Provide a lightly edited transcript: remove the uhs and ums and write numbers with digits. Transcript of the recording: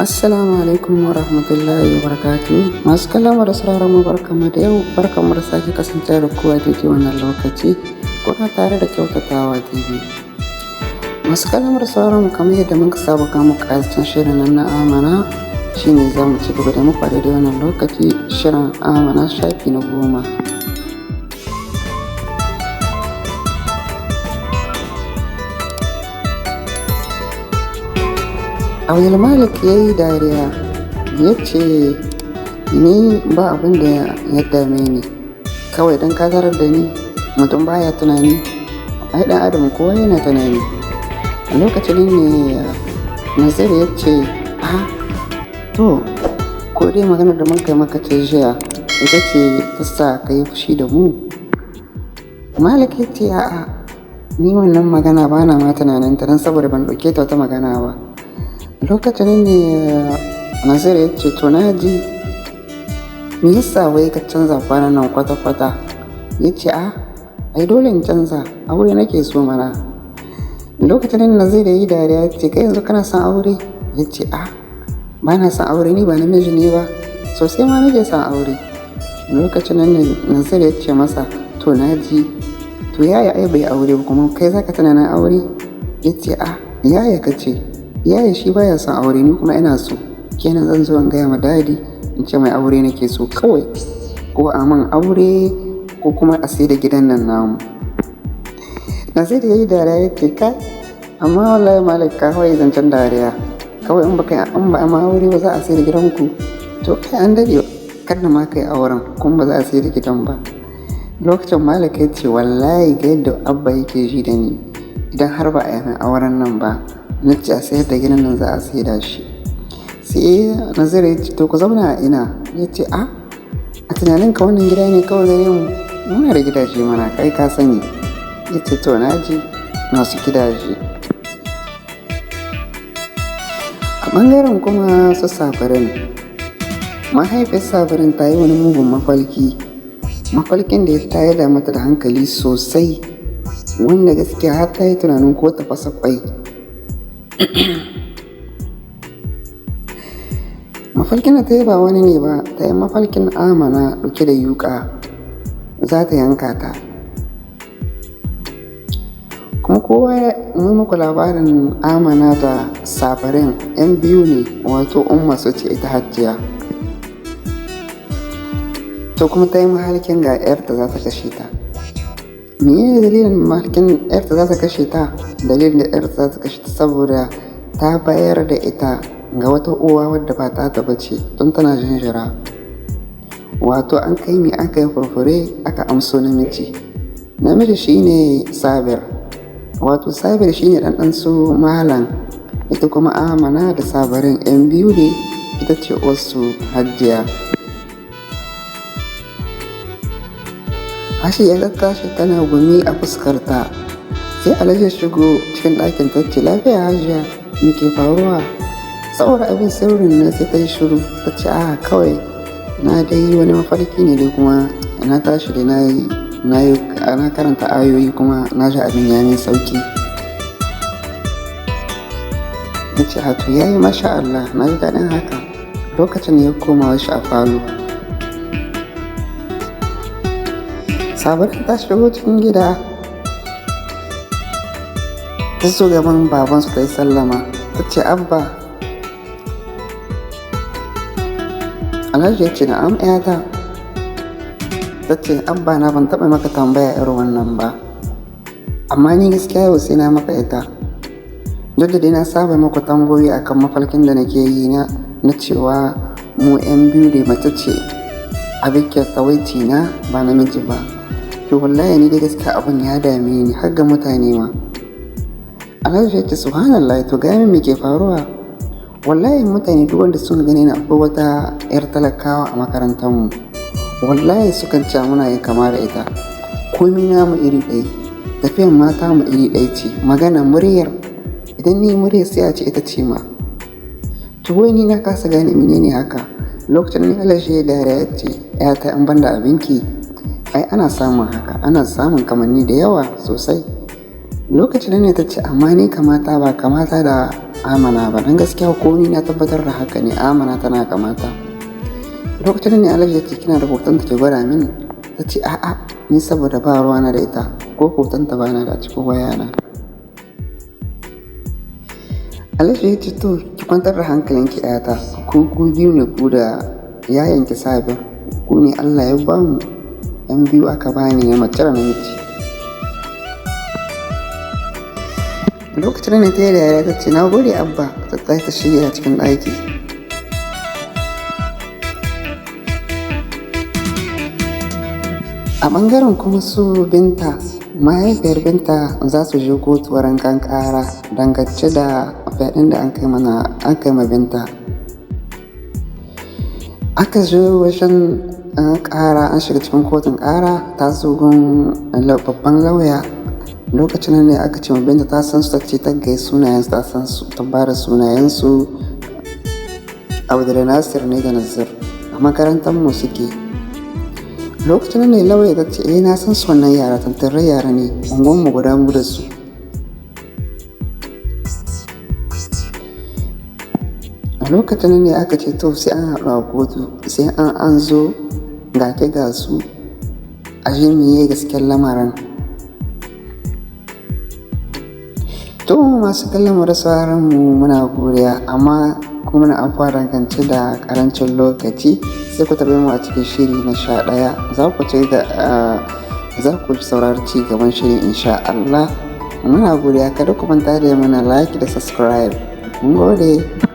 Assalamu alaikum wa rahmatullahi wa barakatuh. Masu kallon da sauraron mu barkamu da yau, barkamu da sake kasance da kowa daidai wannan lokaci. Kuna tare da KYAUTATAWA TV. Masu kallon da sauraron mu kamar yadda muka saba kawo muku ƙayataccen shirin nan na Amana, shine za mu ci gaba da muku a daidai wannan lokaci, shirin Amana shafi na 10. Malik ya yi dariya ya ce, ni ba abin da ya dame ni, kawai don ka tarar da ni mutum baya tunani, ai dan adam kowa yana tunani. A lokacin ne Nazir ya ce, to ko dai maganar da muka maka ce jiya ita ce ta sa ka yi fushi da mu? Malik ya ce, a'a ni wannan magana ba na ma tunanin ta don saboda ban ɗauke ta wata magana ba. Lokacin ne Nazir ya ce, to na ji me yasa wai ka canza kwanan nan kwata-kwata? Ya ce, ai dole in canza, aure nake so mana. Lokacin ne Nazir ya yi dariya ya ce, kai yanzu kana son aure? Ya ce, ba na son aure, ni ba namiji ne ba, sosai ma nake son aure. Lokacin ne Nazir ya ce masa, to na ji, to yaya ai bai aure ba kuma kai zaka tunanin aure? Ya ce, yaya ka ce? Yaya shi baya son aure, ni kuma ina so, kenan zan zo in gaya ma dadi in ce mai aure nake so kawai, ko a man aure ko kuma a sai da gidan nan namu. Nazir ya yi dariya ya ce, kai amma wallahi Malik ka kawai zancen dariya, kawai in ba ma aure ba za a sai da gidanku, to kai an dade kada ma kai auren kuma ba za a sai da gidan ba. Lokacin Malik ya ce, wallahi ga yadda abba yake ji da ni, idan har ba a yi auren nan ba na ce a sayar da gidan nan za a sayar da shi. Sai Nazir ya ce, to ku zauna a ina? Ya ce, a tunaninka wannan gida ne kawai gare mu, muna da gidaje mana kai ka sani. Ya ce, to na ji masu gidaje. A ɓangaren kuma su Safirin, mahaifiyar Safirin ta yi wani mugun mafalkin da ya tayar da mata da hankali sosai, wanda gaskiya har ta yi tunanin ko ta fasa kwai. Mafalkin da ta yi ba wani ne ba, ta yi mafalkin Amana ɗauke da yuƙa za ta yanka ta. Kuma kowa ya muku labarin Amana da Safirin 'yan biyu ne, wato masu ce ita Hajiya. To kuma ta yi mahalkin ga 'yarta za ta kashe ta. Me dalilin mahalkin 'yarta za ta kashe ta? Dalilin da 'yarta za ta kashe ta saboda ta bayar da ita ga wata uwa wadda ba ta taba ce tun tana jinjira. Wato an kai mi aka yi furfure aka amso namiji shine Sabir, wato Sabir shine ɗanɗan su Malam, ita kuma Amana da Sabirin 'yan biyu ne, ita ce wasu Hajiya. Hashi ya tashi tana gumi a fuskarta, sai Alhaji shigo cikin ɗakin ta ce, lafiya Hajiya, me ke faruwa? Saboda abin sirrin ne sai ta yi shiru, ta ce, kawai na dai wani mafarki ne dai kuma na tashi da na karanta ayoyi kuma na ji abin ya min sauki. Na ce, to ya yi masha Allah, na ji daɗin haka. Lokacin ya koma shi a falo. Sabirin ta shigo cikin gida, ta zo gaban babansu ta yi sallama, ta ce, abba. Alhaji ya ce, na'am ƴata. Ta ce, abba na ban taɓa maka tambaya irin wannan ba, amma ni gaskiya yau sai na maka ita. Duk da dai na saba muku tambayoyi akan mafalkin da nake yi na cewa mu 'yan biyu ne, mace ce abikiyar tsawaici na ba namiji ba. To wallahi ni dai gaskiya abin ya dame ni har ga mutane ma. Alhaji ya ce, subhanallah, to gaya min me ke faruwa? Wallahi mutane duk wanda sun gani na akwai wata 'yar talakawa a makarantar mu, wallahi sukan ce muna yi kama da ita, komai namu iri ɗaya, tafiyan mata mu iri ɗaya ce, magana muryar idan ni muryar sai a ce ita ce ma. To wai ni na kasa gane menene haka. Lokacin ne Alhaji ya dariya ya ce, ta an banda abinki, ai ana samun haka, ana samun kamanni da yawa sosai. Lokacin ne ta ce, amma ni kamata ba kamata da Amana ba, dan gaskiya ko ni na tabbatar da haka ne, Amana tana kamata. Lokacin ne Alhaji ya ce kina da hoton ta ke gwada mini, ta ce a'a ni saboda ba ruwana da ita ko hoton ta bana da cikin wayana. Alhaji ya ce to ki kwantar da hankalinki ƴata, ku biyu ne ku da yayanki Sabir, ku ne Allah ya ba mu, yan biyu aka bani ne, mace da namiji. Lokacin ne ta yi dariya ta ce na gode abba, ta ta shirya cikin ɗaki. A ɓangaren kuma su Binta, mahaifiyar Binta za su je kotu rankan ƙara dangance da fyaɗen da an kai ma Binta. Aka zo wajen ƙara, an shiga cikin kotun ƙara, ta zo gun babban lauya. Lokacin ne aka ce ma Binta ta san su, ta ce ta gai sunayensu, ta san su, ta ba da sunayensu. Abdul Nasir ne da Nazir, a makarantar mu suke. Lokacin ne lauya ta ce na san su wannan yara, tantarar yara ne, unguwan mu guda mu da su. A lokacin ne aka ce to sai an haɗu a kotu, sai an zo ga ke ga su, a ji miye gaskiyar lamarin. To masu kallon mu da sauran mu muna godiya, amma kuma na afuwa dangance da karancin lokaci, sai ku tarbe mu a cikin shiri na 11. Za ku saurari ci gaban shirin insha Allah. Muna godiya, kada ku manta da mana like da subscribe. Mun gode.